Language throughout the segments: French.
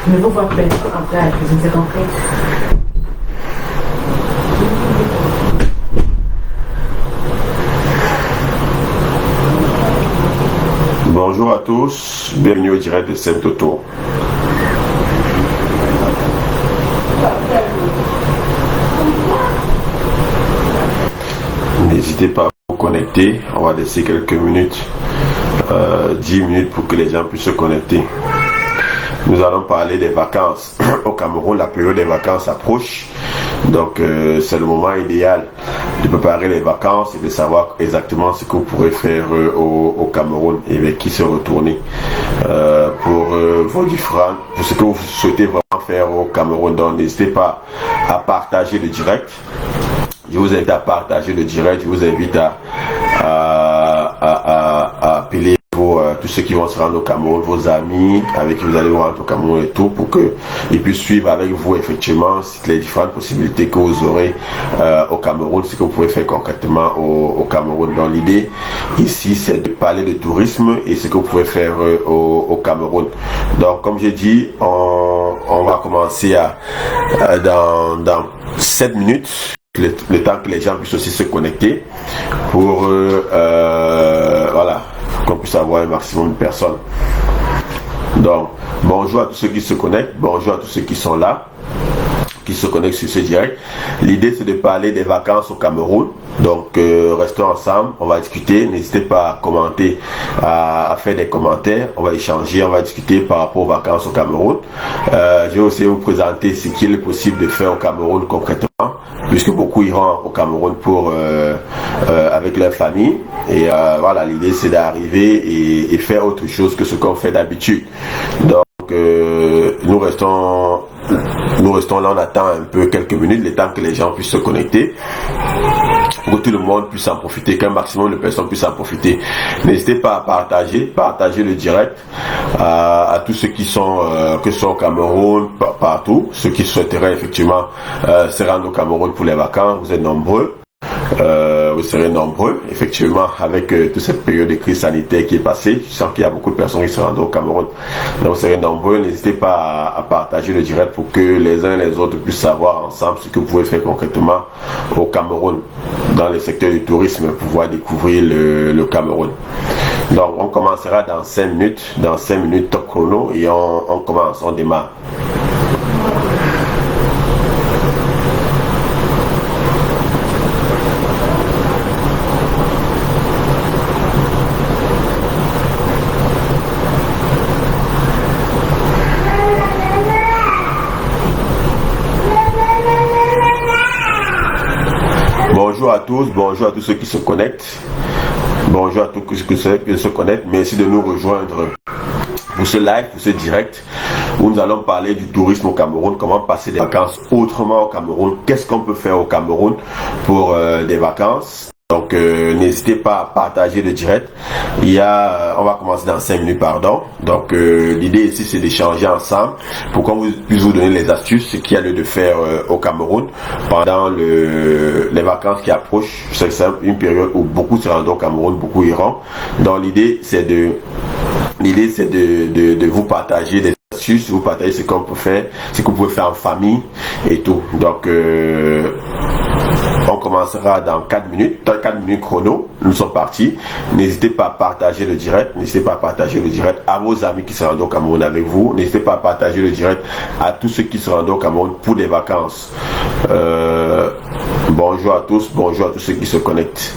Mais vous voyez après la cuisine, c'est compris. Bonjour à tous, bienvenue au direct de Saint-Toto. N'hésitez pas à vous connecter, on va laisser quelques minutes, 10 minutes pour que les gens puissent se connecter. Nous allons parler des vacances. Au Cameroun, la période des vacances approche. Donc, c'est le moment idéal de préparer les vacances et de savoir exactement ce que vous pourrez faire au Cameroun et avec qui se retourner pour vos différents, pour ce que vous souhaitez vraiment faire au Cameroun. Donc, n'hésitez pas à partager le direct. Je vous invite à partager le direct. Je vous invite à appeler tous ceux qui vont se rendre au Cameroun, vos amis avec qui vous allez vous rendre au Cameroun et tout, pour qu'ils puissent suivre avec vous effectivement les différentes possibilités que vous aurez au Cameroun, ce que vous pouvez faire concrètement au Cameroun. Donc l'idée ici, c'est de parler de tourisme et ce que vous pouvez faire au Cameroun. Donc comme j'ai dit, on va commencer dans 7 minutes. Le temps que les gens puissent aussi se connecter pour voilà, qu'on puisse avoir un maximum de personnes. Donc bonjour à tous ceux qui se connectent, bonjour à tous ceux qui sont là, qui se connectent sur ce direct. L'idée, c'est de parler des vacances au Cameroun. Donc restons ensemble, on va discuter. N'hésitez pas à commenter, à faire des commentaires. On va échanger, on va discuter par rapport aux vacances au Cameroun. Je vais aussi vous présenter ce qu'il est possible de faire au Cameroun concrètement, puisque beaucoup iront au Cameroun pour avec leur famille. Et voilà, l'idée, c'est d'arriver et faire autre chose que ce qu'on fait d'habitude. Donc nous restons là, on attend un peu quelques minutes, le temps que les gens puissent se connecter, pour que tout le monde puisse en profiter, qu'un maximum de personnes puissent en profiter. N'hésitez pas à partager le direct à tous ceux qui sont au Cameroun, partout, ceux qui souhaiteraient effectivement se rendre au Cameroun pour les vacances. Vous êtes nombreux. Vous serez nombreux, effectivement, avec toute cette période de crise sanitaire qui est passée. Je sens qu'il y a beaucoup de personnes qui se rendent au Cameroun. Donc, vous serez nombreux. N'hésitez pas à partager le direct pour que les uns et les autres puissent savoir ensemble ce que vous pouvez faire concrètement au Cameroun, dans le secteur du tourisme, pour pouvoir découvrir le Cameroun. Donc, on commencera dans 5 minutes. Dans 5 minutes, top chrono, et on commence, on démarre. Bonjour à tous, bonjour à tous ceux qui se connectent. Bonjour à tous ceux qui se connectent. Merci de nous rejoindre pour ce live, pour ce direct, où nous allons parler du tourisme au Cameroun, comment passer des vacances autrement au Cameroun, qu'est-ce qu'on peut faire au Cameroun pour des vacances. Donc n'hésitez pas à partager le direct. On va commencer dans 5 minutes, pardon. Donc l'idée ici, c'est d'échanger ensemble pour qu'on puisse vous donner les astuces, ce qu'il y a lieu de faire au Cameroun pendant les vacances qui approchent. C'est une période où beaucoup se rendent au Cameroun, beaucoup iront. Donc l'idée, c'est de vous partager des astuces, vous partager ce qu'on peut faire, ce que vous pouvez faire en famille et tout. Donc on commencera dans 4 minutes, dans 4 minutes chrono, nous sommes partis. N'hésitez pas à partager le direct, n'hésitez pas à partager le direct à vos amis qui se rendent au Cameroun avec vous, n'hésitez pas à partager le direct à tous ceux qui se rendent au Cameroun pour des vacances. Bonjour à tous ceux qui se connectent.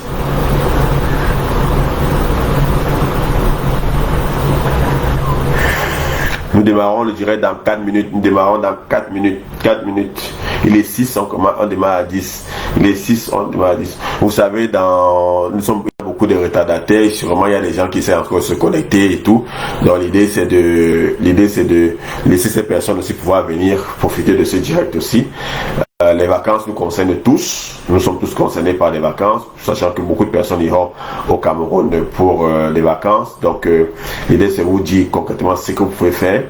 Nous démarrons le direct dans 4 minutes. Nous démarrons dans 4 minutes. 4 minutes. Il est 6, on démarre à 10. Il est 6, on démarre à 10. Vous savez, nous sommes beaucoup de retardataires. Sûrement, il y a des gens qui essaient encore de se connecter et tout. Donc, l'idée, c'est de laisser ces personnes aussi pouvoir venir profiter de ce direct aussi. Les vacances nous concernent tous. Nous sommes tous concernés par les vacances, sachant que beaucoup de personnes iront au Cameroun pour les vacances. Donc, l'idée, c'est de vous dire concrètement ce que vous pouvez faire.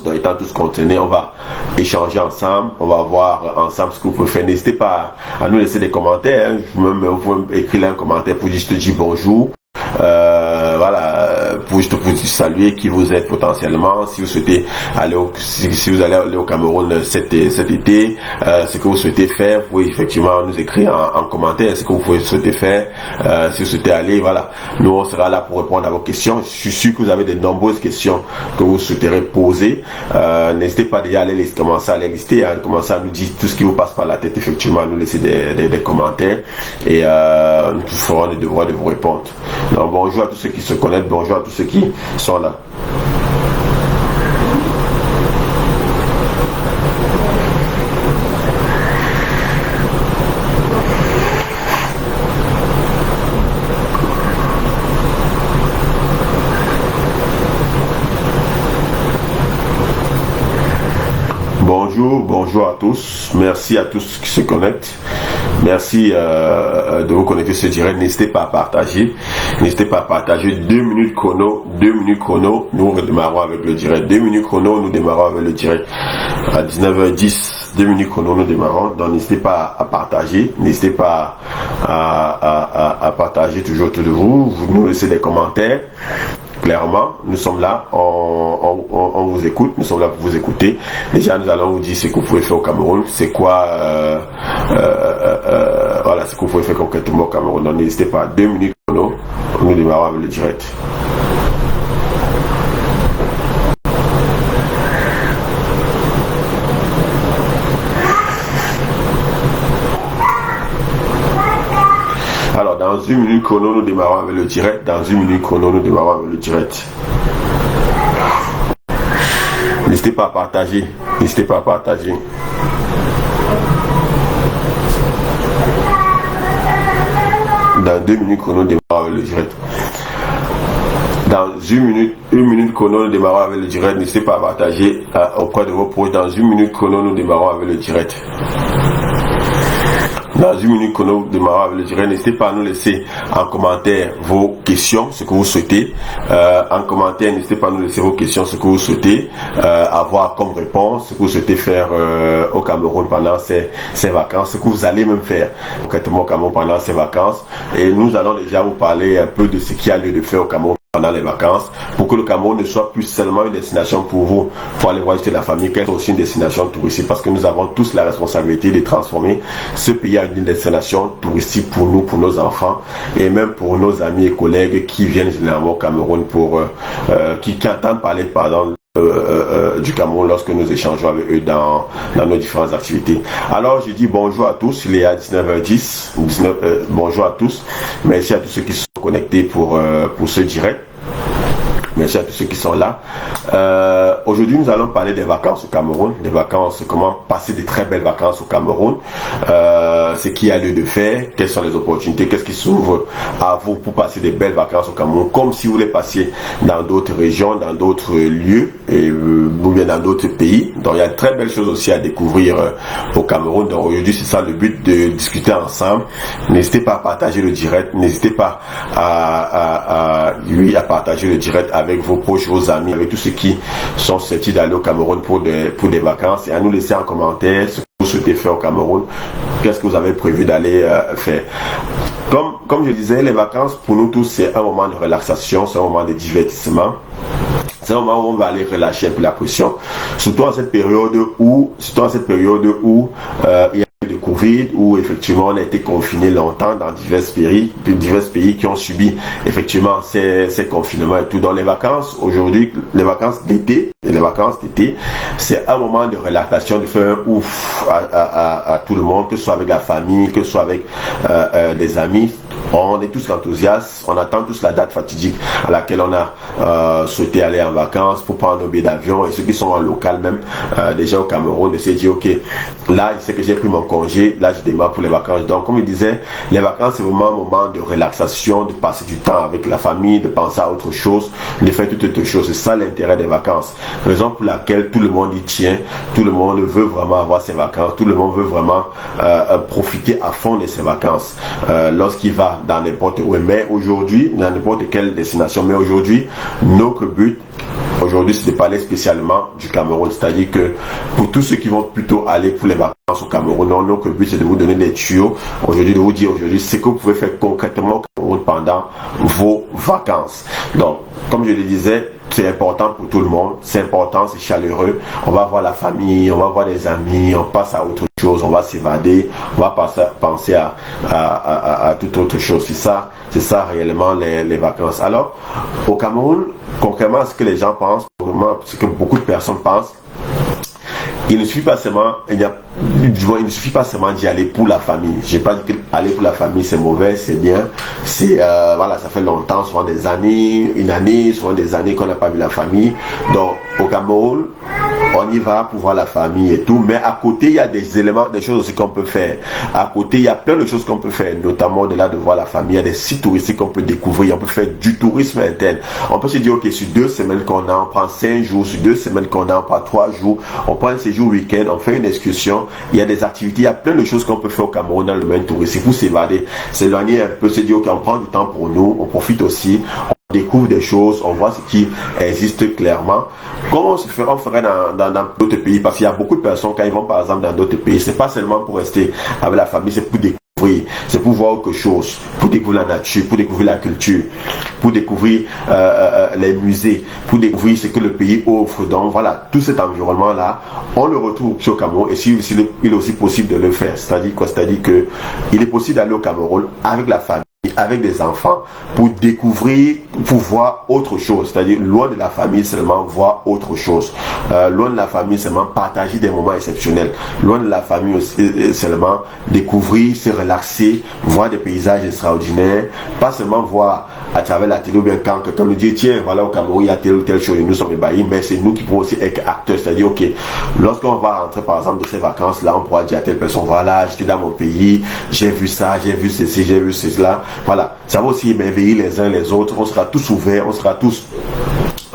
Donc, étant tous concernés, on va échanger ensemble, on va voir ensemble ce que vous pouvez faire. N'hésitez pas à nous laisser des commentaires. Vous pouvez écrire un commentaire pour juste dire bonjour. voilà, pour juste vous saluer qui vous êtes potentiellement, si vous souhaitez aller si vous allez aller au Cameroun cet été, ce que vous souhaitez faire, vous pouvez effectivement nous écrire en commentaire ce que vous souhaitez faire, si vous souhaitez aller, voilà, nous on sera là pour répondre à vos questions. Je suis sûr que vous avez de nombreuses questions que vous souhaiterez poser. N'hésitez pas déjà à commencer à les lister, à commencer à nous dire tout ce qui vous passe par la tête, effectivement, à nous laisser des commentaires et nous ferons le devoir de vous répondre. Donc bonjour à tous ceux qui se connectent, bonjour à tous ceux qui sont là. Bonjour à tous, merci à tous qui se connectent, merci de vous connecter ce direct. N'hésitez pas à partager, 2 minutes chrono, nous démarrons avec le direct, 2 minutes chrono, nous démarrons avec le direct à 19h10, 2 minutes chrono, nous démarrons. Donc n'hésitez pas à partager, n'hésitez pas à partager toujours autour de vous, vous nous laissez des commentaires. Clairement, nous sommes là, on vous écoute, nous sommes là pour vous écouter. Déjà, nous allons vous dire ce que vous pouvez faire au Cameroun, c'est quoi, voilà, ce que vous pouvez faire concrètement au Cameroun. Donc, n'hésitez pas, 2 minutes, nous démarrons avec le direct. Alors, dans 1 minute chrono, nous démarrons avec le direct. N'hésitez pas à partager. Dans 2 minutes chrono, nous démarrons avec le direct. Dans 1 minute chrono, nous démarrons avec le direct. N'hésitez pas à partager auprès de vos proches. Dans 1 minute chrono, nous démarrons avec le direct. Dans 1 minute que nous démarrons avec le direct, n'hésitez pas à nous laisser en commentaire vos questions, ce que vous souhaitez. En commentaire, n'hésitez pas à nous laisser vos questions, ce que vous souhaitez avoir comme réponse, ce que vous souhaitez faire au Cameroun pendant ces vacances, ce que vous allez même faire concrètement au Cameroun pendant ces vacances. Et nous allons déjà vous parler un peu de ce qu'il y a lieu de faire au Cameroun pendant les vacances, pour que le Cameroun ne soit plus seulement une destination pour vous, pour aller voir la famille, qu'elle soit aussi une destination touristique, parce que nous avons tous la responsabilité de transformer ce pays en une destination touristique pour nous, pour nos enfants, et même pour nos amis et collègues qui viennent généralement au Cameroun pour qui entendent parler, pardon, du Cameroun lorsque nous échangeons avec eux dans nos différentes activités. Alors je dis bonjour à tous, il est à 19h10, bonjour à tous, merci à tous ceux qui sont connectés pour ce direct. Merci à tous ceux qui sont là. Aujourd'hui, nous allons parler des vacances au Cameroun, des vacances, comment passer de très belles vacances au Cameroun, ce qu'il y a lieu de faire, quelles sont les opportunités, qu'est-ce qui s'ouvre à vous pour passer de belles vacances au Cameroun, comme si vous voulez passer dans d'autres régions, dans d'autres lieux, ou bien dans d'autres pays. Donc, il y a de très belles choses aussi à découvrir au Cameroun. Donc, aujourd'hui, c'est ça le but, de discuter ensemble. N'hésitez pas à partager le direct, n'hésitez pas à partager le direct avec vos proches, vos amis, avec tous ceux qui sont susceptibles d'aller au Cameroun pour des vacances, et à nous laisser en commentaire ce que vous souhaitez faire au Cameroun, qu'est-ce que vous avez prévu d'aller faire. Comme je disais, les vacances pour nous tous, c'est un moment de relaxation, c'est un moment de divertissement. C'est un moment où on va aller relâcher un peu la pression, surtout en cette période où il y a de Covid, où effectivement on a été confiné longtemps dans divers pays qui ont subi effectivement ces confinements et tout. Dans les vacances, aujourd'hui, les vacances d'été, c'est un moment de relaxation, de faire un ouf à tout le monde, que ce soit avec la famille, que ce soit avec des amis. On est tous enthousiastes, on attend tous la date fatidique à laquelle on a souhaité aller en vacances pour prendre nos billets d'avion, et ceux qui sont en local même, déjà au Cameroun, de se dire ok, là je sais que j'ai pris mon congé, là je démarre pour les vacances. Donc comme je disais, les vacances c'est vraiment un moment de relaxation, de passer du temps avec la famille, de penser à autre chose, de faire toute autre chose. C'est ça l'intérêt des vacances, raison pour laquelle tout le monde y tient, tout le monde veut vraiment avoir ses vacances, tout le monde veut vraiment profiter à fond de ses vacances lorsqu'il va dans n'importe où, mais aujourd'hui, dans n'importe quelle destination, mais aujourd'hui, notre but aujourd'hui, c'est de parler spécialement du Cameroun. C'est-à-dire que pour tous ceux qui vont plutôt aller pour les vacances au Cameroun, notre but c'est de vous donner des tuyaux aujourd'hui, de vous dire aujourd'hui ce que vous pouvez faire concrètement au Cameroun pendant vos vacances. Donc, comme je le disais, c'est important pour tout le monde, c'est important, c'est chaleureux. On va voir la famille, on va voir les amis, on passe à autre chose, on va s'évader, on va penser à toute autre chose. C'est ça réellement les vacances. Alors, au Cameroun, concrètement, ce que les gens pensent, ce que beaucoup de personnes pensent, il ne suffit pas seulement, il ne suffit pas seulement d'y aller pour la famille. Je n'ai pas dit qu'aller pour la famille c'est mauvais, c'est bien. C'est voilà, ça fait longtemps, souvent des années, une année, souvent des années qu'on n'a pas vu la famille. Donc au Cameroun, on y va pour voir la famille et tout, mais à côté il y a des éléments, des choses aussi qu'on peut faire. À côté il y a plein de choses qu'on peut faire, notamment au-delà de voir la famille, il y a des sites touristiques qu'on peut découvrir, on peut faire du tourisme interne. On peut se dire ok, sur 2 semaines qu'on a, on prend 5 jours, sur 2 semaines qu'on a, on prend 3 jours, on prend un séjour week-end, on fait une excursion, il y a des activités, il y a plein de choses qu'on peut faire au Cameroun dans le domaine touristique pour s'évader, s'éloigner un peu, se dire ok, on prend du temps pour nous, on profite aussi, on découvre des choses, on voit ce qui existe clairement. Comment on ferait dans d'autres pays, parce qu'il y a beaucoup de personnes quand ils vont par exemple dans d'autres pays, c'est pas seulement pour rester avec la famille, c'est pour découvrir, c'est pour voir quelque chose, pour découvrir la nature, pour découvrir la culture, pour découvrir les musées, pour découvrir ce que le pays offre. Donc voilà, tout cet environnement là, on le retrouve au Cameroun, et il est aussi possible de le faire. C'est-à-dire quoi? C'est-à-dire que il est possible d'aller au Cameroun avec la famille, avec des enfants, pour découvrir, pour voir autre chose, c'est-à-dire loin de la famille seulement voir autre chose, loin de la famille seulement partager des moments exceptionnels, loin de la famille aussi, seulement découvrir, se relaxer, voir des paysages extraordinaires, pas seulement voir à travers la télé ou bien quand quelqu'un nous dit tiens voilà au Cameroun il y a telle ou telle chose et nous sommes ébahis, mais c'est nous qui pouvons aussi être acteurs, c'est-à-dire ok, lorsqu'on va rentrer par exemple de ces vacances là, on pourra dire à telle personne voilà, j'étais dans mon pays, j'ai vu ça, j'ai vu ceci, j'ai vu cela. Voilà, ça va aussi émerveiller les uns les autres, on sera tous ouverts, on sera tous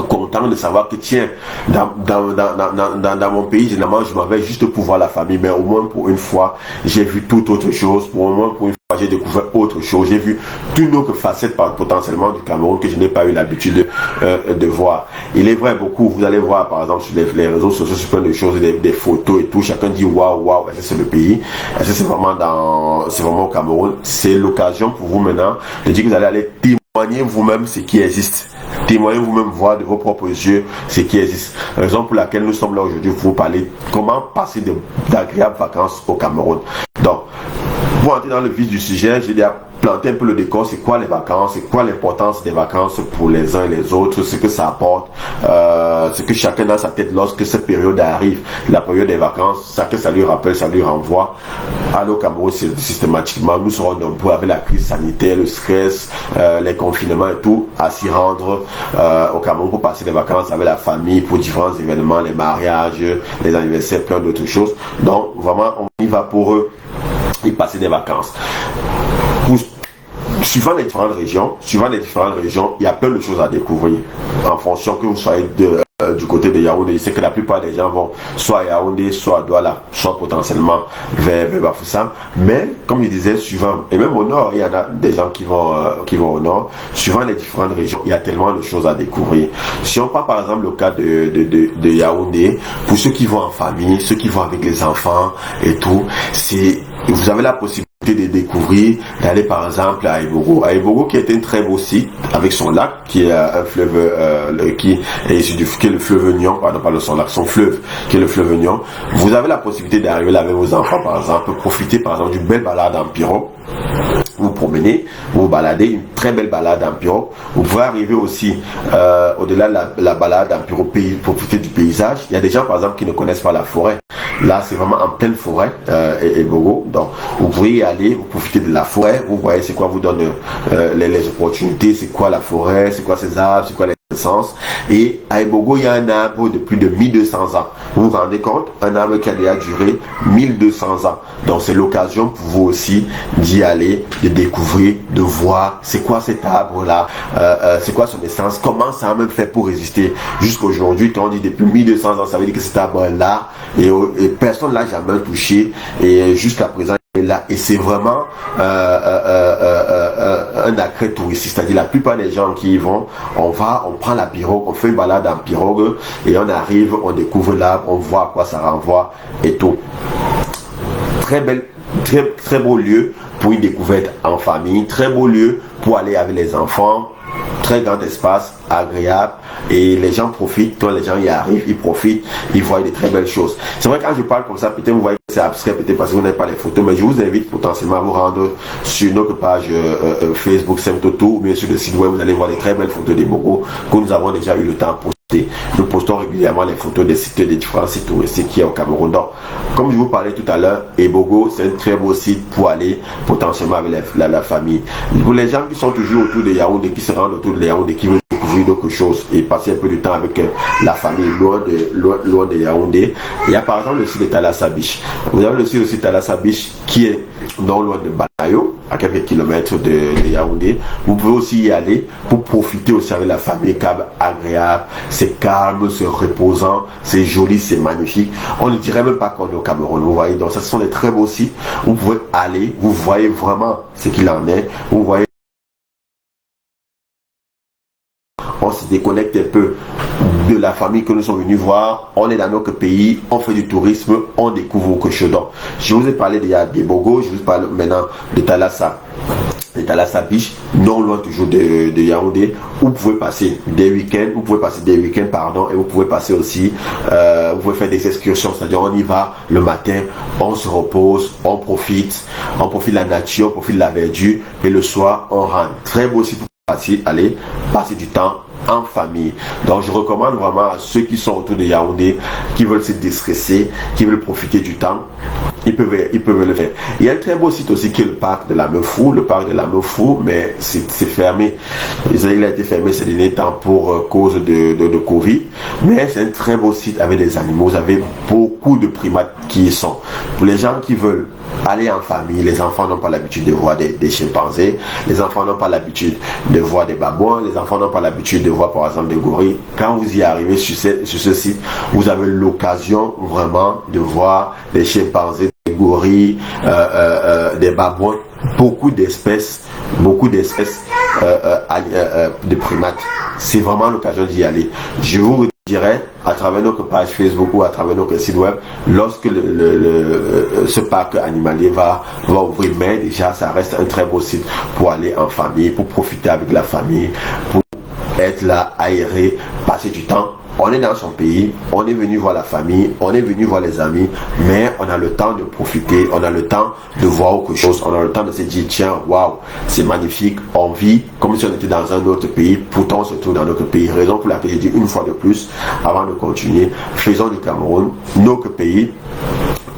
contents de savoir que tiens, dans mon pays, généralement je m'en vais juste pour voir la famille, mais au moins pour une fois, j'ai vu toute autre chose, au moins pour une fois, j'ai découvert autre chose, j'ai vu toute autre facette potentiellement du Cameroun que je n'ai pas eu l'habitude de voir. Il est vrai beaucoup, vous allez voir par exemple sur les réseaux sociaux, sur plein de choses, des photos et tout, chacun dit waouh, waouh, est-ce que c'est le pays, est-ce que c'est vraiment au Cameroun? C'est l'occasion pour vous maintenant de dire que vous allez aller témoigner vous-même ce qui existe. Témoignez vous-même, voir de vos propres yeux ce qui existe. Raison pour laquelle nous sommes là aujourd'hui pour vous parler comment passer d'agréables vacances au Cameroun. Donc, pour entrer dans le vif du sujet, j'ai déjà planté un peu le décor, c'est quoi les vacances, c'est quoi l'importance des vacances pour les uns et les autres, ce que ça apporte, ce que chacun dans sa tête lorsque cette période arrive, la période des vacances, ça que ça lui rappelle, ça lui renvoie. Au Cameroun, systématiquement, nous serons nombreux avec la crise sanitaire, le stress, les confinements et tout, à s'y rendre au Cameroun pour passer des vacances avec la famille, pour différents événements, les mariages, les anniversaires, plein d'autres choses. Donc, vraiment, on y va pour eux et passer des vacances. Suivant les différentes régions, il y a plein de choses à découvrir. En fonction que vous soyez du côté de Yaoundé, je sais que la plupart des gens vont soit à Yaoundé, soit à Douala, soit potentiellement vers Bafoussam. Mais, comme je disais, suivant, et même au nord, il y en a des gens qui vont au nord. Suivant les différentes régions, il y a tellement de choses à découvrir. Si on prend par exemple le cas de Yaoundé, pour ceux qui vont en famille, ceux qui vont avec les enfants et tout, vous avez la possibilité de découvrir, d'aller par exemple à Ebogo. À Ebogo qui est un très beau site avec son lac qui est un fleuve qui est issu qui est le fleuve Nion, pardon, pas son lac, son fleuve qui est le fleuve Nion. Vous avez la possibilité d'arriver là avec vos enfants par exemple, profiter par exemple d'une belle balade en pirogue. Vous promenez, vous baladez, une très belle balade en pirogue. Vous pouvez arriver aussi au-delà de la balade en pirogue, profiter du paysage. Il y a des gens par exemple qui ne connaissent pas la forêt. Là, c'est vraiment en pleine forêt, Ebogo. Donc, vous pouvez y aller, vous profitez de la forêt, vous voyez c'est quoi vous donne les opportunités, c'est quoi la forêt, c'est quoi ces arbres, c'est quoi les essences. Et à Ebogo, il y a un arbre de plus de 1200 ans. Vous vous rendez compte? Un arbre qui a déjà duré 1200 ans. Donc, c'est l'occasion pour vous aussi d'y aller, de découvrir, de voir c'est quoi cet arbre-là, c'est quoi son essence, comment ça a même fait pour résister jusqu'à aujourd'hui. Quand on dit depuis 1200 ans, ça veut dire que cet arbre-là, et personne ne l'a jamais touché, et jusqu'à présent, là, et c'est vraiment un attrait touristique, c'est-à-dire la plupart des gens qui y vont, on prend la pirogue, on fait une balade en pirogue et on arrive, on découvre l'arbre, on voit à quoi ça renvoie et tout. Très belle, très beau lieu pour une découverte en famille, très beau lieu pour aller avec les enfants, très grand espace, agréable, et les gens profitent. Quand les gens y arrivent, ils profitent, ils voient des très belles choses. C'est vrai, quand je parle comme ça, peut-être vous voyez que c'est abstrait, peut-être parce que vous n'avez pas les photos, mais je vous invite potentiellement à vous rendre sur notre page Facebook Semtoto, ou bien sur le site web, vous allez voir des très belles photos des Bogo que nous avons déjà eu le temps pour poster. Nous postons régulièrement les photos des sites, des différents sites touristiques qu'il y a au Cameroun. Donc, comme je vous parlais tout à l'heure, Ebogo, c'est un très beau site pour aller potentiellement avec la famille. Pour les gens qui sont toujours autour de Yaoundé, qui se rendent autour de Yaoundé, qui veulent découvrir d'autres choses et passer un peu de temps avec la famille loin de Yaoundé, il y a par exemple le site de Thalassa Beach. Vous avez le site de Thalassa Beach qui est non loin de Banayo, à quelques kilomètres de Yaoundé. Vous pouvez aussi y aller pour profiter aussi avec la famille, agréable, c'est calme, c'est reposant, c'est joli, c'est magnifique. On ne dirait même pas qu'on est au Cameroun, vous voyez. Donc, ce sont des très beaux sites. Vous pouvez aller, vous voyez vraiment ce qu'il en est. Vous voyez, on se déconnecte un peu de la famille que nous sommes venus voir. On est dans notre pays, on fait du tourisme, on découvre quelque chose. Donc, je vous ai parlé déjà des Bogo, je vous parle maintenant de Thalassa Beach, non loin toujours de Yaoundé, où vous pouvez passer des week-ends, et vous pouvez passer aussi, vous pouvez faire des excursions, c'est-à-dire on y va le matin, on se repose, on profite de la nature, on profite de la verdure, et le soir, on rentre. Très beau aussi pour aller passer du temps en famille. Donc je recommande vraiment à ceux qui sont autour de Yaoundé, qui veulent se déstresser, qui veulent profiter du temps, ils peuvent le faire. Il y a un très beau site aussi qui est le parc de la Meufou, mais c'est fermé. Il a été fermé ces derniers temps pour cause de Covid, mais c'est un très beau site avec des animaux. Vous avez beaucoup de primates qui y sont. Pour les gens qui veulent aller en famille, les enfants n'ont pas l'habitude de voir des chimpanzés, les enfants n'ont pas l'habitude de voir des babouins, les enfants n'ont pas l'habitude de voir par exemple des gorilles. Quand vous y arrivez sur ce site, vous avez l'occasion vraiment de voir des chimpanzés, des gorilles, des babouins, beaucoup d'espèces de primates. C'est vraiment l'occasion d'y aller. Je vous dirais, à travers notre page Facebook ou à travers notre site web, lorsque ce parc animalier va ouvrir, mais déjà ça reste un très beau site pour aller en famille, pour profiter avec la famille, pour être là, aérer, passer du temps. On est dans son pays, on est venu voir la famille, on est venu voir les amis, mais on a le temps de profiter, on a le temps de voir autre chose, on a le temps de se dire tiens, waouh, c'est magnifique, on vit comme si on était dans un autre pays, pourtant on se trouve dans notre pays. Raison pour laquelle je dis une fois de plus, avant de continuer, faisons du Cameroun, notre pays,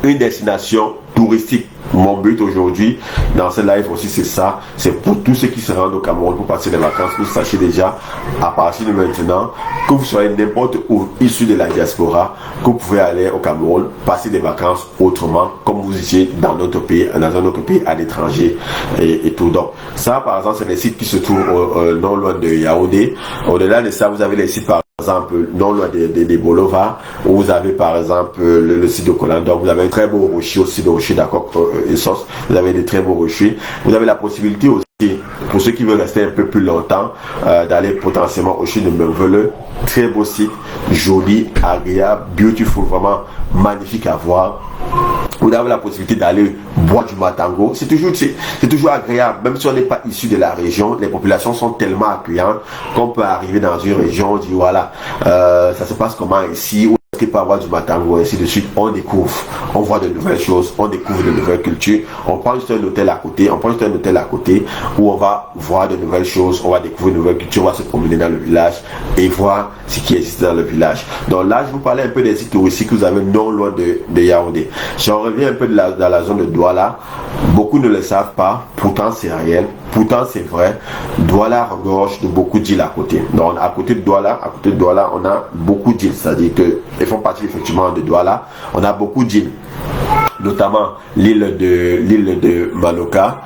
une destination touristique. Mon but aujourd'hui dans ce live aussi, c'est ça, c'est pour tous ceux qui se rendent au Cameroun pour passer les vacances, que vous sachiez déjà à partir de maintenant, que vous soyez n'importe où issu de la diaspora, que vous pouvez aller au Cameroun, passer des vacances autrement, comme vous étiez dans notre pays, dans un autre pays à l'étranger et tout. Donc ça par exemple, c'est les sites qui se trouvent non loin de Yaoundé. Au-delà de ça, vous avez les sites par exemple non loin des Bolova, où vous avez par exemple le site de Kolandor. Vous avez un très beau rocher aussi, de rocher d'accord et sauce. Vous avez des très beaux rochers. Vous avez la possibilité aussi, pour ceux qui veulent rester un peu plus longtemps, d'aller potentiellement au sud de Menvele. Très beau site, joli, agréable, beautiful, vraiment magnifique à voir. Vous avez la possibilité d'aller boire du matango. C'est toujours agréable. Même si on n'est pas issu de la région, les populations sont tellement accueillantes qu'on peut arriver dans une région, on dit voilà, ça se passe comment ici, qui peut avoir du matango, ainsi de suite. On découvre, on voit de nouvelles choses, on découvre de nouvelles cultures. On prend juste un hôtel à côté, où on va voir de nouvelles choses, on va découvrir de nouvelles cultures, on va se promener dans le village et voir ce qui existe dans le village. Donc là, je vous parlais un peu des sites touristiques que vous avez non loin de Yaoundé. J'en reviens un peu dans la zone de Douala. Beaucoup ne le savent pas, pourtant c'est réel, pourtant c'est vrai. Douala regorge de beaucoup d'îles à côté. Donc à côté de Douala, on a beaucoup d'îles, c'est-à-dire qu'ils font partie effectivement de Douala. On a beaucoup d'îles. notamment l'île de Manoka,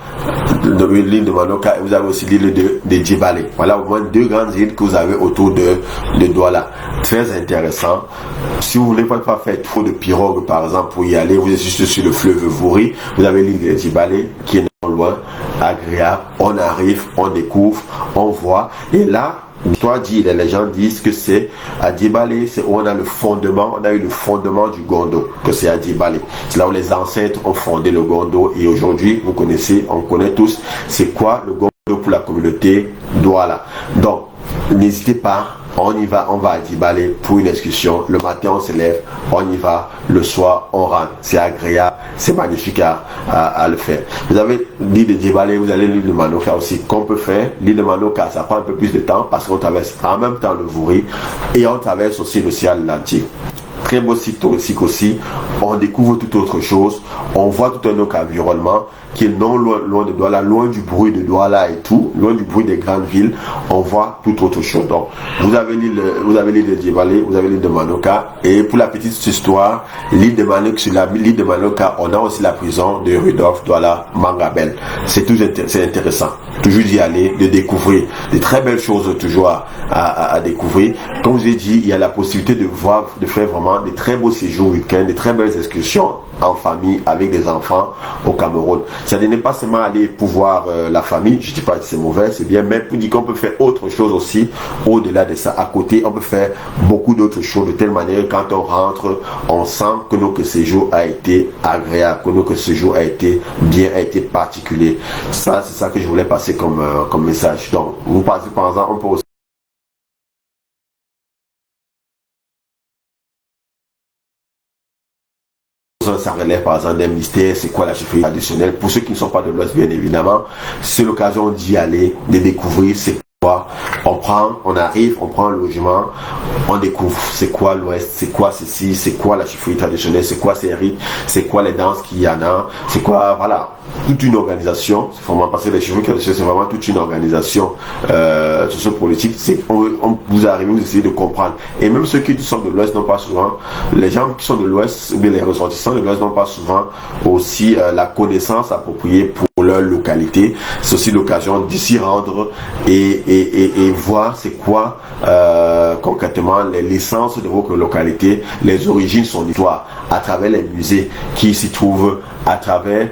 l'île de Manoka, et vous avez aussi l'île de Djibale. Voilà au moins 2 grandes îles que vous avez autour de Douala. Très intéressant. Si vous voulez pas faire trop de pirogue, par exemple, pour y aller, vous êtes juste sur le fleuve Vouri, vous avez l'île de Djibale qui est non loin, agréable, on arrive, on découvre, on voit, et là, l'histoire dit, les gens disent que c'est à Djibale, c'est où on a le fondement, on a eu le fondement du Gondo, que c'est à Djibale. C'est là où les ancêtres ont fondé le Gondo, et aujourd'hui, vous connaissez, on connaît tous, c'est quoi le Gondo pour la communauté Douala. Donc, n'hésitez pas, on y va, on va à Djibale pour une excursion. Le matin, on se lève, on y va. Le soir, on rentre. C'est agréable, c'est magnifique à le faire. Vous avez l'île de Djibale, vous avez l'île de Manoka aussi, qu'on peut faire. L'île de Manoka, ça prend un peu plus de temps parce qu'on traverse en même temps le Vouri et on traverse aussi l'océan Atlantique. Très beau site touristique aussi, on découvre tout autre chose, on voit tout un autre environnement qui est non loin de Douala, loin du bruit de Douala et tout, loin du bruit des grandes villes, on voit tout autre chose. Donc, vous avez l'île de Djibale, vous avez l'île de Manoka, et pour la petite histoire, l'île de Manoka, on a aussi la prison de Rudolf Douala Mangabel. C'est intéressant, toujours d'y aller, de découvrir de très belles choses toujours à découvrir. Comme je vous ai dit, il y a la possibilité de faire vraiment des très beaux séjours week-end, des très belles excursions en famille avec des enfants au Cameroun. Ça n'est pas seulement aller pour voir la famille, je ne dis pas que c'est mauvais, c'est bien, mais pour dire qu'on peut faire autre chose aussi au-delà de ça. À côté, on peut faire beaucoup d'autres choses de telle manière que quand on rentre, on sent que notre séjour a été agréable, que notre séjour a été bien, a été particulier. Ça, c'est ça que je voulais passer comme message. Donc, vous passez par exemple, on peut aussi ça relève par exemple d'un mystère, c'est quoi la chefferie traditionnelle. Pour ceux qui ne sont pas de l'Ouest, bien évidemment, c'est l'occasion d'y aller, de découvrir c'est quoi. On arrive, on prend un logement, on découvre c'est quoi l'Ouest, c'est quoi ceci, c'est quoi la chefferie traditionnelle, c'est quoi ces rites, c'est quoi les danses qu'il y en a, c'est quoi, voilà, toute une organisation. C'est vraiment parce que les chefferies traditionnelles, c'est vraiment toute une organisation sociopolitique. Vous arrivez, vous essayez de comprendre. Et même ceux qui sont de l'Ouest n'ont pas souvent, les gens qui sont de l'Ouest, les ressortissants de l'Ouest n'ont pas souvent aussi la connaissance appropriée pour leur localité. C'est aussi l'occasion d'y s'y rendre et voir c'est quoi concrètement l'essence de votre localité, les origines, son histoire, à travers les musées qui s'y trouvent, à travers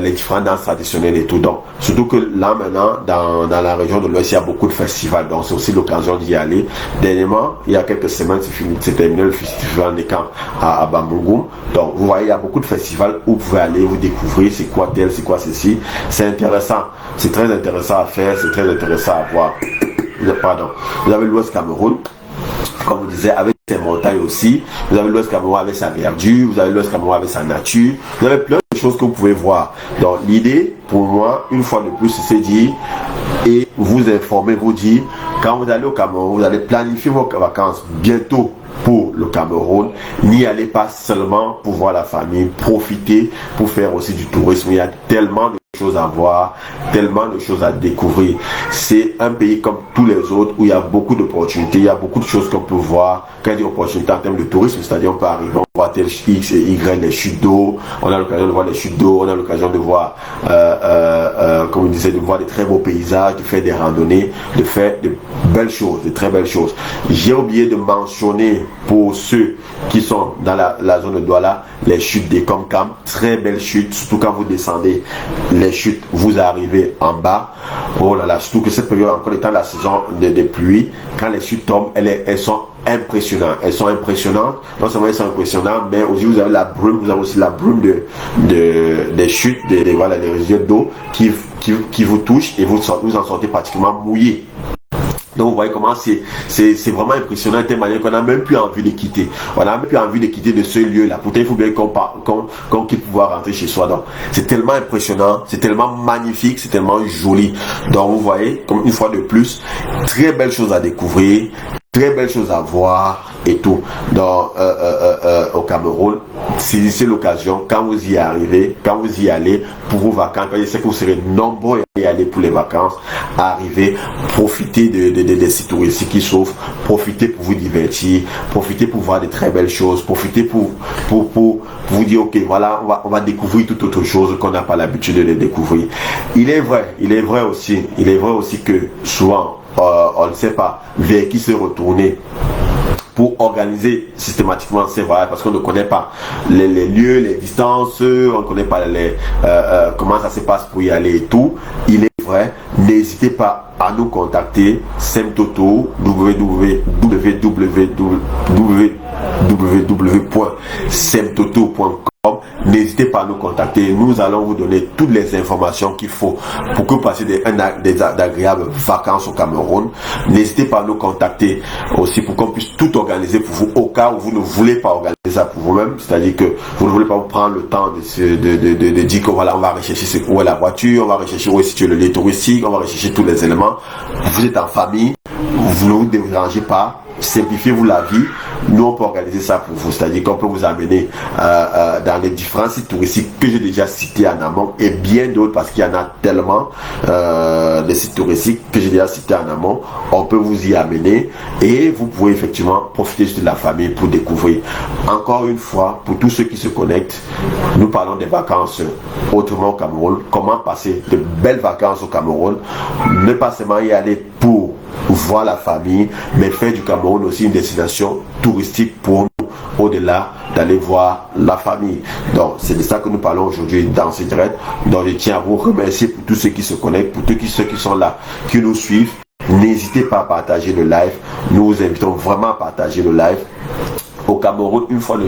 les différentes danses traditionnelles et tout. Donc, surtout que là maintenant, dans la région de l'Ouest, il y a beaucoup de festivals, donc c'est aussi l'occasion d'y aller. Dernièrement, il y a quelques semaines, c'est terminé le festival des camps à Bambougou. Donc, vous voyez, il y a beaucoup de festivals où vous pouvez aller, vous découvrir c'est quoi tel, c'est quoi ceci. C'est intéressant, c'est très intéressant à faire, c'est très intéressant à voir. Pardon. Vous avez l'Ouest Cameroun, comme vous disiez, avec ses montagnes aussi. Vous avez l'Ouest Cameroun avec sa verdure, vous avez l'Ouest Cameroun avec sa nature. Vous avez plein de choses que vous pouvez voir. Donc l'idée, pour moi, une fois de plus, c'est dire et vous informer, vous dire, quand vous allez au Cameroun, vous allez planifier vos vacances bientôt pour le Cameroun. N'y allez pas seulement pour voir la famille, profitez pour faire aussi du tourisme. Il y a tellement de choses à voir, tellement de choses à découvrir. C'est un pays comme tous les autres où il y a beaucoup d'opportunités, il y a beaucoup de choses qu'on peut voir. Quand il y a des opportunités en termes de tourisme, c'est-à-dire on peut arriver, on voit tel X et Y, les chutes d'eau, on a l'occasion de voir les chutes d'eau, on a l'occasion de voir, comme on disait, de voir des très beaux paysages, de faire des randonnées, de faire de belles choses, de très belles choses. J'ai oublié de mentionner pour ceux qui sont dans la zone de Douala, les chutes des Comcam, très belles chutes, surtout quand vous descendez les chutes, vous arrivez en bas. Oh là là, surtout que cette période, encore étant la saison des pluies, quand les chutes tombent, elles sont impressionnantes. Elles sont impressionnantes. Non seulement elles sont impressionnantes, mais aussi vous avez la brume, vous avez aussi la brume des chutes, voilà, des résidus d'eau qui vous touchent et vous en sortez pratiquement mouillé. Donc vous voyez comment c'est vraiment impressionnant de telle manière qu'on n'a même plus envie de quitter. On n'a même plus envie de quitter de ce lieu-là. Pourtant, il faut bien qu'on quitte pour pouvoir rentrer chez soi. Donc c'est tellement impressionnant, c'est tellement magnifique, c'est tellement joli. Donc vous voyez, comme une fois de plus, très belles choses à découvrir, très belles choses à voir et tout. Donc au Cameroun, saisissez l'occasion quand vous y arrivez, quand vous y allez pour vos vacances. Je sais que vous serez nombreux à y aller pour les vacances. Arrivez, profitez des sites touristiques qui s'offrent, profitez pour vous divertir, profitez pour voir de très belles choses, profitez pour pour vous dire, ok, voilà, on va découvrir toute autre chose qu'on n'a pas l'habitude de découvrir. Il est vrai aussi que souvent, on ne sait pas vers qui se retourner pour organiser systématiquement ces voyages, parce qu'on ne connaît pas les lieux, les distances, on ne connaît pas comment ça se passe pour y aller et tout. Il est vrai, n'hésitez pas à nous contacter, Semtoto, www.semtoto.com. N'hésitez pas à nous contacter, nous allons vous donner toutes les informations qu'il faut pour que vous passiez d'agréables vacances au Cameroun. N'hésitez pas à nous contacter aussi pour qu'on puisse tout organiser pour vous au cas où vous ne voulez pas organiser ça pour vous-même, c'est-à-dire que vous ne voulez pas vous prendre le temps de dire que voilà, on va rechercher où est la voiture, on va rechercher où est situé le lieu touristique, on va rechercher tous les éléments. Vous êtes en famille, vous ne vous dérangez pas, simplifiez-vous la vie. Nous, on peut organiser ça pour vous, c'est-à-dire qu'on peut vous amener dans les différents sites touristiques que j'ai déjà cités en amont et bien d'autres, parce qu'il y en a tellement des sites touristiques que j'ai déjà cités en amont. On peut vous y amener et vous pouvez effectivement profiter de la famille pour découvrir. Encore une fois, pour tous ceux qui se connectent, nous parlons des vacances autrement au Cameroun. Comment passer de belles vacances au Cameroun, ne pas seulement y aller pour voir la famille, mais faire du Cameroun aussi une destination touristique pour nous, au-delà d'aller voir la famille. Donc c'est de ça que nous parlons aujourd'hui dans ce direct. Donc je tiens à vous remercier pour tous ceux qui se connectent, pour tous ceux qui sont là, qui nous suivent. N'hésitez pas à partager le live. Nous vous invitons vraiment à partager le live. Au Cameroun, une fois de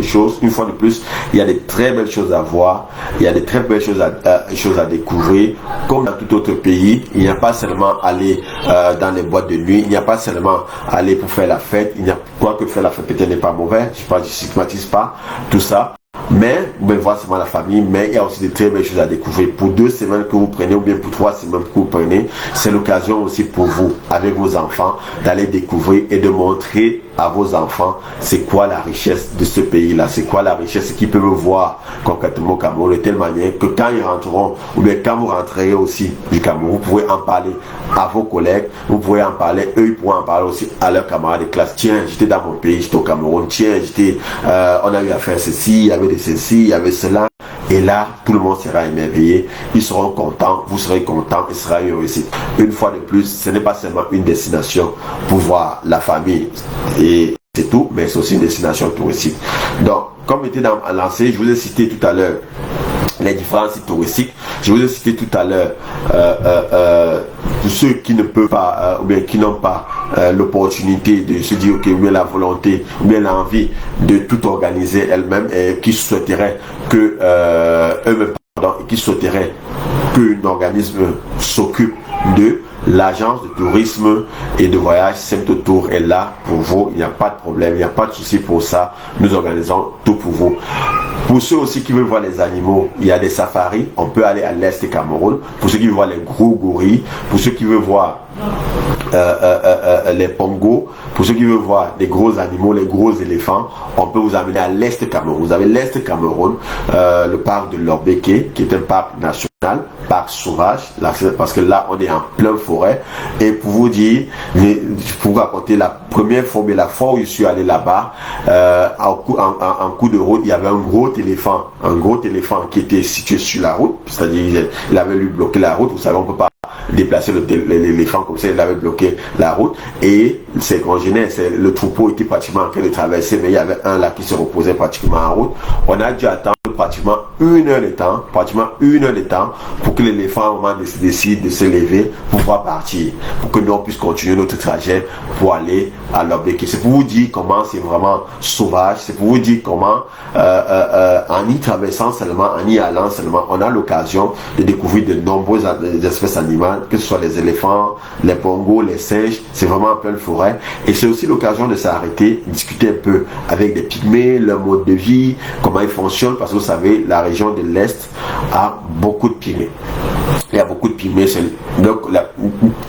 plus, il y a des très belles choses à voir, il y a des très belles choses à découvrir. Comme dans tout autre pays, il n'y a pas seulement aller dans les boîtes de nuit, il n'y a pas seulement aller pour faire la fête, il n'y a quoi que faire la fête peut-être n'est pas mauvais, je ne stigmatise pas tout ça. Mais vous pouvez voir seulement la famille, mais il y a aussi de très belles choses à découvrir. Pour 2 semaines que vous prenez, ou bien pour 3 semaines que vous prenez, c'est l'occasion aussi pour vous, avec vos enfants, d'aller découvrir et de montrer à vos enfants c'est quoi la richesse de ce pays-là, c'est quoi la richesse qu'ils peuvent voir concrètement au Cameroun, de telle manière que quand ils rentreront, ou bien quand vous rentrerez aussi du Cameroun, vous pouvez en parler à vos collègues, vous pouvez en parler, eux ils pourront en parler aussi à leurs camarades de classe. Tiens, j'étais dans mon pays, j'étais au Cameroun, tiens, on a eu à faire ceci, il y avait de ceci, il y avait cela, et là tout le monde sera émerveillé, ils seront contents, vous serez contents, il sera heureux aussi. Une fois de plus, ce n'est pas seulement une destination pour voir la famille et c'est tout, mais c'est aussi une destination touristique. Donc, comme était lancé, je vous ai cité tout à l'heure les différents sites touristiques. Je vous ai cité tout à l'heure pour ceux qui ne peuvent pas ou bien qui n'ont pas l'opportunité de se dire ok, ou bien la volonté ou bien l'envie de tout organiser elles-mêmes et qui souhaiteraient que eux-mêmes et qui souhaiteraient qu'un organisme s'occupe de l'agence de tourisme et de voyage Semtotour est là pour vous, il n'y a pas de problème, il n'y a pas de souci pour ça, nous organisons tout pour vous. Pour ceux aussi qui veulent voir les animaux, il y a des safaris, on peut aller à l'est du Cameroun. Pour ceux qui veulent voir les gros gorilles, pour ceux qui veulent voir les pongos, pour ceux qui veulent voir les gros animaux, les gros éléphants, on peut vous amener à l'est du Cameroun. Vous avez l'est du Cameroun, le parc de Lorbeke, qui est un parc national, parc sauvage, là, parce que là on est en pleine forêt. Et pour vous dire, pour vous raconter la première fois, mais la fois où je suis allé là-bas, en coup de route, il y avait un gros éléphant qui était situé sur la route, c'est-à-dire il avait lui bloqué la route. Vous savez, on peut pas déplacer l'éléphant comme ça, il avait bloqué la route et ses congénères, le troupeau était pratiquement en train de traverser, mais il y avait un là qui se reposait pratiquement en route. On a dû attendre pratiquement 1 heure de temps, pour que l'éléphant au moment décide de se lever pour pouvoir partir, pour que nous on puisse continuer notre trajet pour aller à Lorbeke. C'est pour vous dire comment c'est vraiment sauvage, c'est pour vous dire comment en y traversant seulement, en y allant seulement, on a l'occasion de découvrir de nombreuses espèces animales, que ce soit les éléphants, les pongos, les singes, c'est vraiment en pleine forêt. Et c'est aussi l'occasion de s'arrêter, discuter un peu avec des pygmées, leur mode de vie, comment ils fonctionnent, parce que vous savez, la région de l'Est a beaucoup de pygmées. Il y a beaucoup de pygmées, donc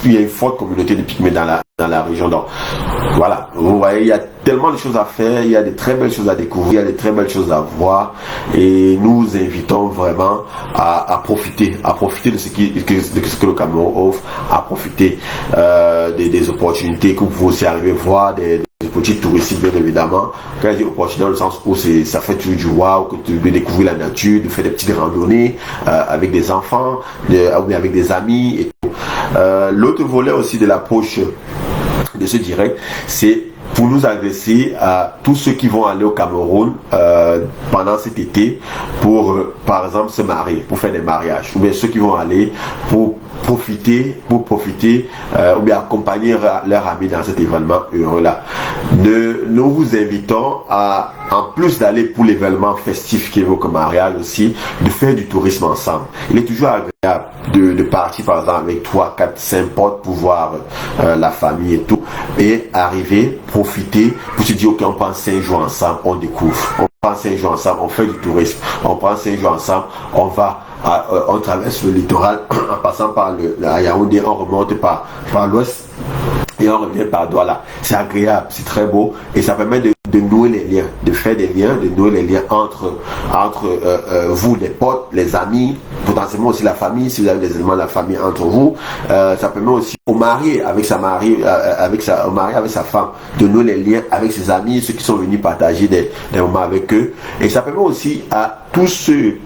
il y a une forte communauté de pygmées dans la région. Donc voilà, vous voyez, il y a tellement de choses à faire, il y a de très belles choses à découvrir, il y a de très belles choses à voir, et nous vous invitons vraiment à profiter de ce que le Cameroun offre, à profiter des opportunités que vous pouvez aussi arriver voir, des opportunités touristiques, bien évidemment. Quand je dis opportunité, dans le sens où ça fait toujours du wow, que tu veux découvrir la nature, de faire des petites randonnées avec des enfants, ou bien avec des amis et tout. L'autre volet aussi de l'approche de ce direct, c'est pour nous adresser à tous ceux qui vont aller au Cameroun pendant cet été pour, par exemple, se marier, pour faire des mariages, ou bien ceux qui vont aller pour profiter, ou bien accompagner leurs amis dans cet événement heureux-là. Nous vous invitons à, en plus d'aller pour l'événement festif qui évoque le mariage aussi, de faire du tourisme ensemble. Il est toujours agréable de partir par exemple avec 3, 4, 5 potes pour voir la famille et tout, et arriver, profiter, pour se dire ok, on prend 5 jours ensemble, on découvre, on prend 5 jours ensemble, on fait du tourisme, on prend 5 jours ensemble, on traverse le littoral en passant par la Yaoundé, on remonte par l'ouest et on revient par Douala. C'est agréable, c'est très beau et ça permet de nouer les liens, de faire des liens, de nouer les liens entre vous, les potes, les amis, potentiellement aussi la famille, si vous avez des éléments de la famille entre vous. Ça permet aussi au mari avec sa femme de nouer les liens avec ses amis, ceux qui sont venus partager des moments avec eux. Et ça permet aussi à tous ceux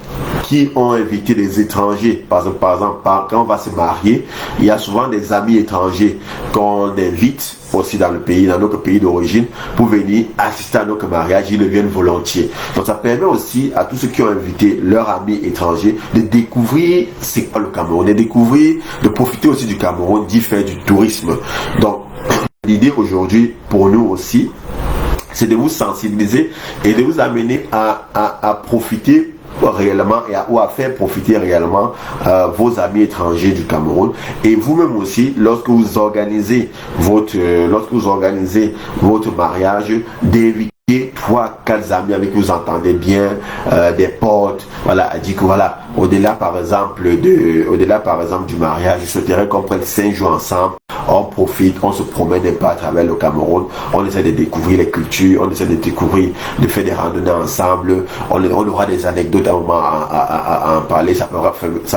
qui ont invité des étrangers, par exemple, quand on va se marier, il y a souvent des amis étrangers qu'on invite aussi dans notre pays d'origine, pour venir assister à notre mariage. Ils le viennent volontiers. Donc ça permet aussi à tous ceux qui ont invité leurs amis étrangers de découvrir c'est quoi le Cameroun, de profiter aussi du Cameroun, d'y faire du tourisme. Donc l'idée aujourd'hui pour nous aussi, c'est de vous sensibiliser et de vous amener à profiter réellement ou à faire profiter réellement vos amis étrangers du Cameroun, et vous-même aussi lorsque vous organisez votre mariage, d'éviter 3, 4 amis avec qui vous entendez bien, des potes, voilà, a dit que voilà, au-delà par exemple du mariage, je souhaiterais qu'on prenne 5 jours ensemble, on profite, on se promène un peu à travers le Cameroun, on essaie de découvrir les cultures, on essaie de faire des randonnées ensemble, on aura des anecdotes à un moment à en parler, ça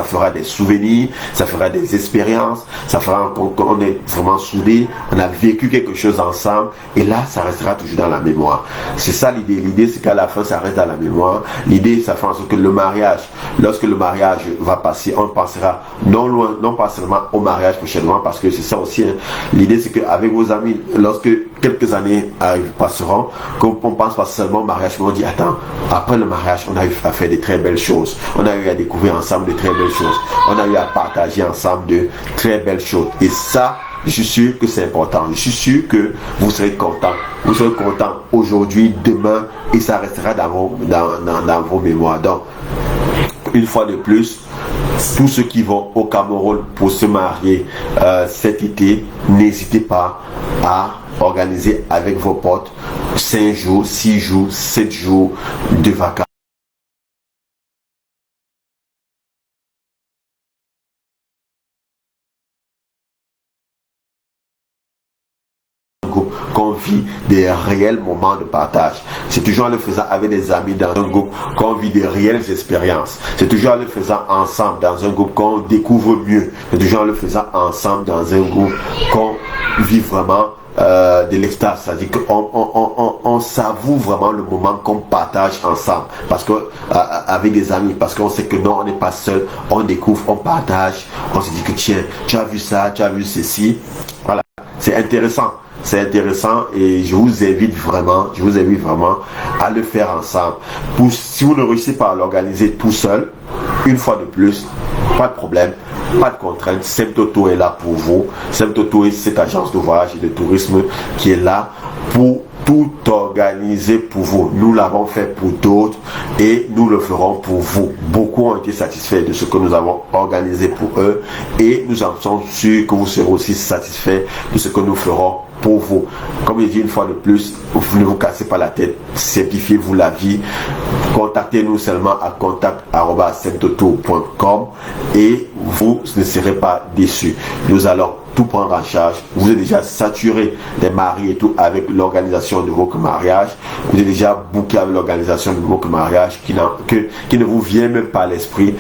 fera des souvenirs, ça fera des expériences, ça fera qu'on est vraiment soudés, on a vécu quelque chose ensemble, et là ça restera toujours dans la mémoire. C'est ça l'idée. L'idée, c'est qu'à la fin, ça reste dans la mémoire. L'idée, ça fait en sorte que lorsque le mariage va passer, on pensera non pas seulement au mariage prochainement, parce que c'est ça aussi. Hein. L'idée, c'est qu'avec vos amis, lorsque quelques années passeront, qu'on pense pas seulement au mariage, mais on dit, attends, après le mariage, on a eu à faire de très belles choses. On a eu à découvrir ensemble de très belles choses. On a eu à partager ensemble de très belles choses. Et ça, je suis sûr que c'est important. Je suis sûr que vous serez content. Vous serez content aujourd'hui, demain, et ça restera dans vos mémoires. Donc, une fois de plus, tous ceux qui vont au Cameroun pour se marier cet été, n'hésitez pas à organiser avec vos potes 5 jours, 6 jours, 7 jours de vacances. Qu'on vit des réels moments de partage. C'est toujours en le faisant avec des amis dans un groupe qu'on vit des réelles expériences. C'est toujours en le faisant ensemble dans un groupe qu'on découvre mieux. C'est toujours en le faisant ensemble dans un groupe qu'on vit vraiment de l'extase. C'est-à-dire qu'on savoure vraiment le moment qu'on partage ensemble. Parce que avec des amis, parce qu'on sait que non, on n'est pas seul, on découvre, on partage, on se dit que tiens, tu as vu ça, tu as vu ceci. Voilà, c'est intéressant. C'est intéressant et je vous invite vraiment à le faire ensemble. Si vous ne réussissez pas à l'organiser tout seul, une fois de plus, pas de problème, pas de contrainte. Semtoto est là pour vous. Semtoto est cette agence de voyage et de tourisme qui est là pour tout organiser pour vous. Nous l'avons fait pour d'autres et nous le ferons pour vous. Beaucoup ont été satisfaits de ce que nous avons organisé pour eux et nous en sommes sûrs que vous serez aussi satisfaits de ce que nous ferons pour vous. Comme je dis une fois de plus, ne vous cassez pas la tête, simplifiez-vous la vie. Contactez-nous seulement à contact@semtoto.com et vous ne serez pas déçus. Nous allons tout prendre en charge. Vous êtes déjà saturé des maris et tout avec l'organisation de votre mariage. Vous êtes déjà booké avec l'organisation de votre mariage qui ne vous vient même pas à l'esprit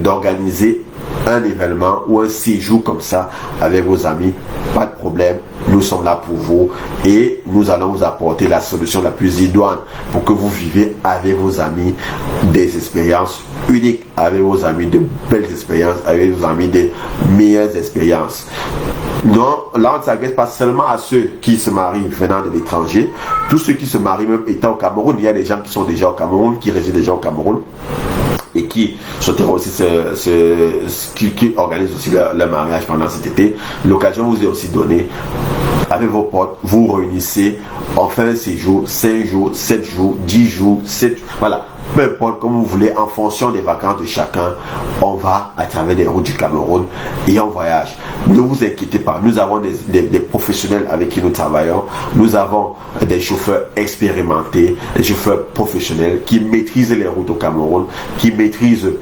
d'organiser un événement ou un séjour comme ça avec vos amis, pas de problème, nous sommes là pour vous et nous allons vous apporter la solution la plus idoine pour que vous vivez avec vos amis des expériences uniques, avec vos amis de belles expériences, avec vos amis de meilleures expériences. Non, là on ne s'adresse pas seulement à ceux qui se marient venant de l'étranger, tous ceux qui se marient même étant au Cameroun. Il y a des gens qui sont déjà au Cameroun, qui résident déjà au Cameroun et qui souhaiteront aussi qui organisent aussi leur mariage pendant cet été. L'occasion vous est aussi donnée. Avec vos potes, vous réunissez, on fait un séjour, 5 jours, 7 jours, 10 jours, 7 jours, voilà. Peu importe comme vous voulez, en fonction des vacances de chacun, on va à travers les routes du Cameroun et on voyage. Ne vous inquiétez pas, nous avons des professionnels avec qui nous travaillons. Nous avons des chauffeurs expérimentés, des chauffeurs professionnels qui maîtrisent les routes au Cameroun, qui maîtrisent,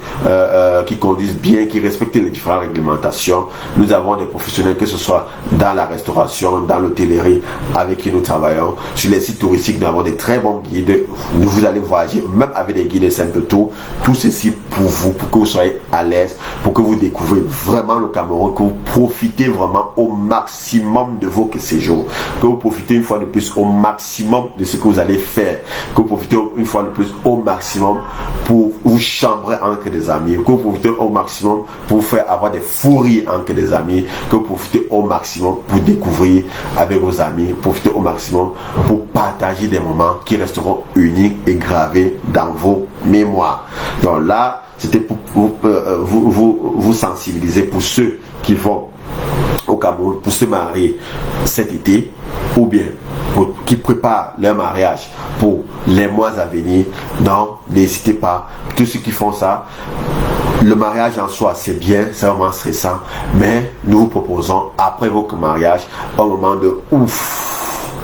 qui conduisent bien, qui respectent les différentes réglementations. Nous avons des professionnels, que ce soit dans la restauration, dans l'hôtellerie, avec qui nous travaillons. Sur les sites touristiques, nous avons des très bons guides. Vous allez voyager, même avec des guides simples tours, tout ceci pour vous, pour que vous soyez à l'aise, pour que vous découvrez vraiment le Cameroun, que vous profitez vraiment au maximum de vos séjours, que vous profitez une fois de plus au maximum de ce que vous allez faire, que vous profitez une fois de plus au maximum pour vous chambrer entre des amis, que vous profitez au maximum pour vous faire avoir des fous rires entre des amis, que vous profitez au maximum pour découvrir avec vos amis, profitez au maximum pour partager des moments qui resteront uniques et gravés dans vos mémoires. Donc là, c'était pour vous sensibiliser pour ceux qui vont au Cameroun pour se marier cet été ou bien qui préparent leur mariage pour les mois à venir. Donc, n'hésitez pas. Tous ceux qui font ça, le mariage en soi, c'est bien, c'est vraiment stressant, mais nous vous proposons, après votre mariage, un moment de ouf.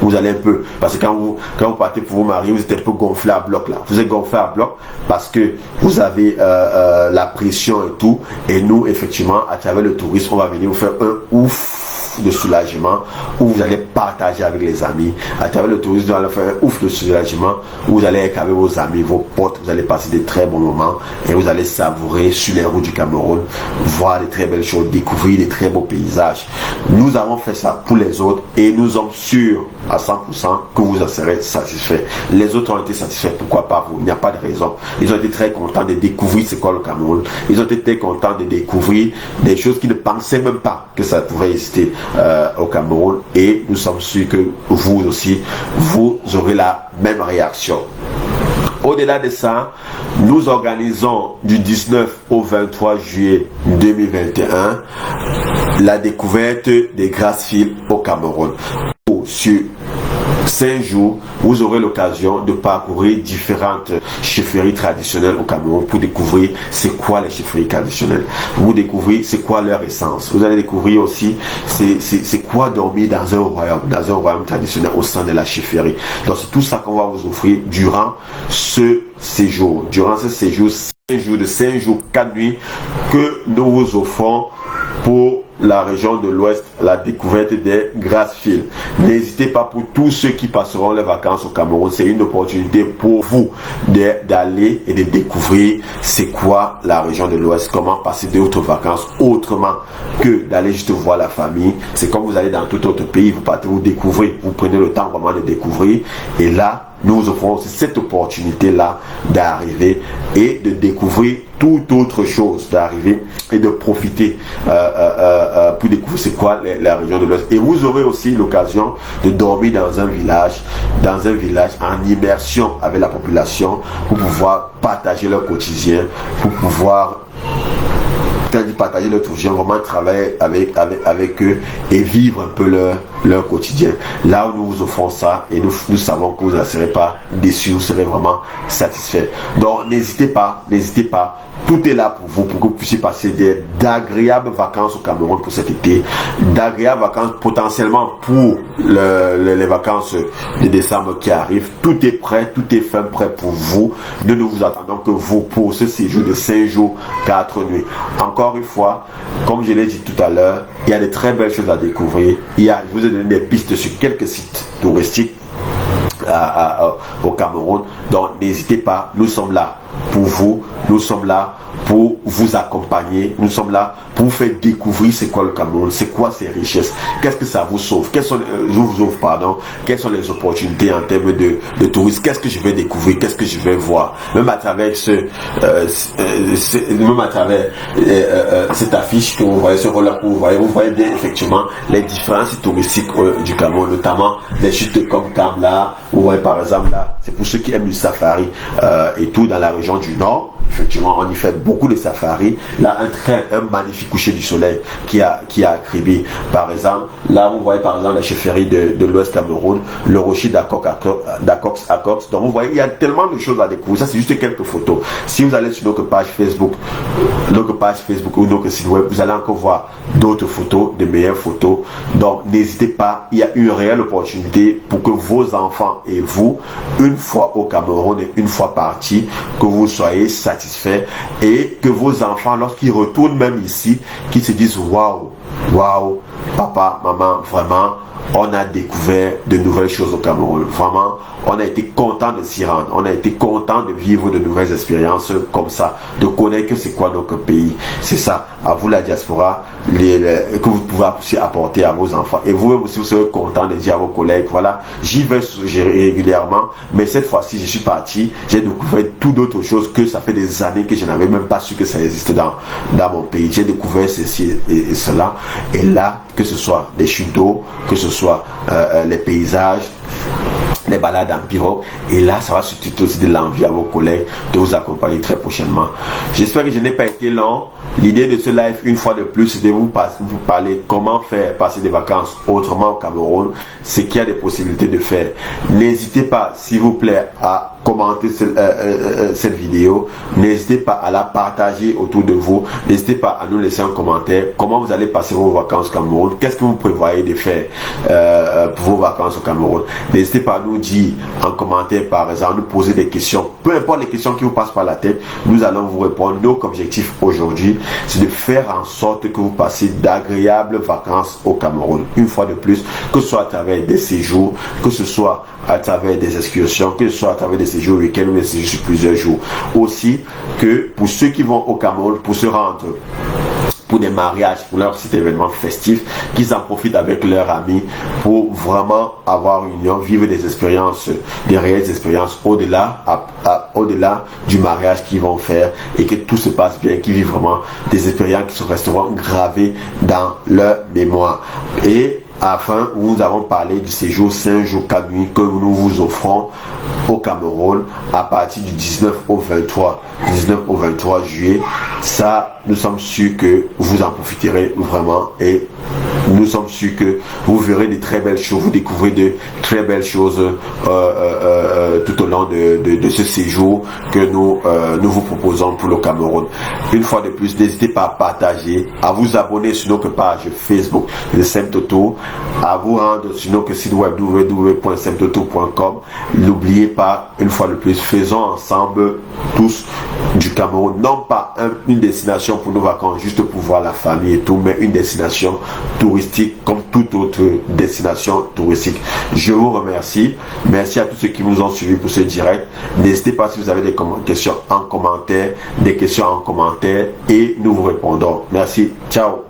Vous allez un peu, parce que quand vous partez pour vous marier, vous êtes un peu gonflé à bloc là. Vous êtes gonflé à bloc parce que vous avez la pression et tout. Et nous, effectivement, à travers le tourisme, on va venir vous faire un ouf de soulagement où vous allez partager avec les amis. À travers le tourisme, vous allez faire un ouf de soulagement où vous allez être avec vos amis, vos potes, vous allez passer des très bons moments et vous allez savourer sur les routes du Cameroun, voir des très belles choses, découvrir des très beaux paysages. Nous avons fait ça pour les autres et nous sommes sûrs à 100% que vous en serez satisfaits. Les autres ont été satisfaits, pourquoi pas vous? Il n'y a pas de raison. Ils ont été très contents de découvrir c'est quoi le Cameroun. Ils ont été contents de découvrir des choses qu'ils ne pensaient même pas que ça pouvait exister au Cameroun et nous sommes sûrs que vous aussi, vous aurez la même réaction. Au-delà de ça, nous organisons du 19 au 23 juillet 2021 la découverte des Grassfields au Cameroun. Sur 5 jours, vous aurez l'occasion de parcourir différentes chefferies traditionnelles au Cameroun pour découvrir c'est quoi les chefferies traditionnelles. Vous découvrez c'est quoi leur essence. Vous allez découvrir aussi c'est quoi dormir dans un royaume traditionnel au sein de la chefferie. Donc c'est tout ça qu'on va vous offrir durant ce séjour. Durant ce séjour, 5 jours, de 5 jours, 4 nuits que nous vous offrons pour la région de l'Ouest, la découverte des Grassfields. N'hésitez pas pour tous ceux qui passeront les vacances au Cameroun, c'est une opportunité pour vous d'aller et de découvrir c'est quoi la région de l'Ouest, comment passer d'autres vacances autrement que d'aller juste voir la famille. C'est comme vous allez dans tout autre pays, vous partez, vous découvrez, vous prenez le temps vraiment de découvrir et là, nous vous offrons aussi cette opportunité-là d'arriver et de découvrir toute autre chose, d'arriver et de profiter pour découvrir c'est quoi la région de l'Ouest. Et vous aurez aussi l'occasion de dormir dans un village en immersion avec la population pour pouvoir partager leur quotidien, pour pouvoir partager leur quotidien, vraiment travailler avec eux et vivre un peu leur quotidien. Là où nous vous offrons ça et nous savons que vous ne serez pas déçus, vous serez vraiment satisfaits. Donc n'hésitez pas, tout est là pour vous, pour que vous puissiez passer d'agréables vacances au Cameroun pour cet été, d'agréables vacances potentiellement pour les vacances de décembre qui arrivent. Tout est prêt, tout est fait prêt pour vous. Nous ne vous attendons que vous pour ce séjour de 5 jours, 4 nuits. Encore une fois, comme je l'ai dit tout à l'heure, il y a de très belles choses à découvrir. Je vous ai donné des pistes sur quelques sites touristiques au Cameroun. Donc n'hésitez pas, nous sommes là pour vous, nous sommes là pour vous accompagner, nous sommes là pour vous faire découvrir c'est quoi le Cameroun, c'est quoi ses richesses, qu'est-ce que ça vous sauve, quelles sont les opportunités en termes de tourisme, qu'est-ce que je vais découvrir, qu'est-ce que je vais voir, même à travers cette affiche que vous voyez, ce rôle-là que vous voyez bien effectivement les différences touristiques du Cameroun, notamment les chutes comme Kamla, vous voyez par exemple là, c'est pour ceux qui aiment le safari et tout dans la région du Nord. Effectivement, on y fait beaucoup de safaris. Là, un magnifique coucher du soleil qui a accrimé. Par exemple, là, vous voyez par exemple la chefferie de l'Ouest Cameroun, le rocher d'Acox. Donc, vous voyez, il y a tellement de choses à découvrir. Ça, c'est juste quelques photos. Si vous allez sur notre page Facebook ou notre site web, vous allez encore voir d'autres photos, de meilleures photos. Donc, n'hésitez pas. Il y a une réelle opportunité pour que vos enfants et vous, une fois au Cameroun et une fois partis, que vous soyez satisfaits et que vos enfants, lorsqu'ils retournent même ici, qu'ils se disent waouh, papa, maman, vraiment, on a découvert de nouvelles choses au Cameroun. Vraiment, on a été content de s'y rendre. On a été content de vivre de nouvelles expériences comme ça, de connaître que c'est quoi notre pays. C'est ça, à vous la diaspora, que vous pouvez aussi apporter à vos enfants. Et vous-même aussi, vous serez content de dire à vos collègues, voilà, j'y vais régulièrement, mais cette fois-ci, je suis parti, j'ai découvert tout d'autres choses que ça fait des années que je n'avais même pas su que ça existait dans mon pays. J'ai découvert ceci et cela. Et là, que ce soit des chutes d'eau, que ce soit les paysages, les balades en pirogue, et là ça va susciter aussi de l'envie à vos collègues de vous accompagner très prochainement. J'espère que je n'ai pas été long. L'idée de ce live, une fois de plus, c'est de vous parler comment faire passer des vacances autrement au Cameroun, ce qu'il y a des possibilités de faire. N'hésitez pas, s'il vous plaît, à commenter cette vidéo, n'hésitez pas à la partager autour de vous, n'hésitez pas à nous laisser un commentaire comment vous allez passer vos vacances au Cameroun, qu'est-ce que vous prévoyez de faire pour vos vacances au Cameroun. N'hésitez pas à nous dire en commentaire, par exemple, nous poser des questions, peu importe les questions qui vous passent par la tête, nous allons vous répondre. Notre objectif aujourd'hui, c'est de faire en sorte que vous passez d'agréables vacances au Cameroun, une fois de plus, que ce soit à travers des séjours, que ce soit à travers des excursions, que ce soit à travers des séjours week-end ou des séjours sur plusieurs jours. Aussi, que pour ceux qui vont au Cameroun pour se rendre pour des mariages, pour leur petit événement festif, qu'ils en profitent avec leurs amis pour vraiment avoir une union, vivre des expériences, des réelles expériences au-delà du mariage qu'ils vont faire, et que tout se passe bien, qu'ils vivent vraiment des expériences qui resteront gravées dans leur mémoire. Et enfin, nous avons parlé du séjour 5 jours 4 nuits que nous vous offrons au Cameroun à partir du 19 au 23 juillet. Ça, nous sommes sûrs que vous en profiterez vraiment, et nous sommes sûrs que vous verrez de très belles choses, vous découvrez de très belles choses tout au long de ce séjour que nous vous proposons pour le Cameroun. Une fois de plus, n'hésitez pas à partager, à vous abonner sur notre page Facebook de Semtoto, à vous rendre sur notre site web www.semtoto.com. N'oubliez pas, une fois de plus, faisons ensemble tous du Cameroun, non pas une destination pour nos vacances, juste pour voir la famille et tout, mais une destination touristique comme toute autre destination touristique. Je vous remercie. Merci à tous ceux qui nous ont suivis pour ce direct. N'hésitez pas si vous avez des questions en commentaire, et nous vous répondons. Merci. Ciao.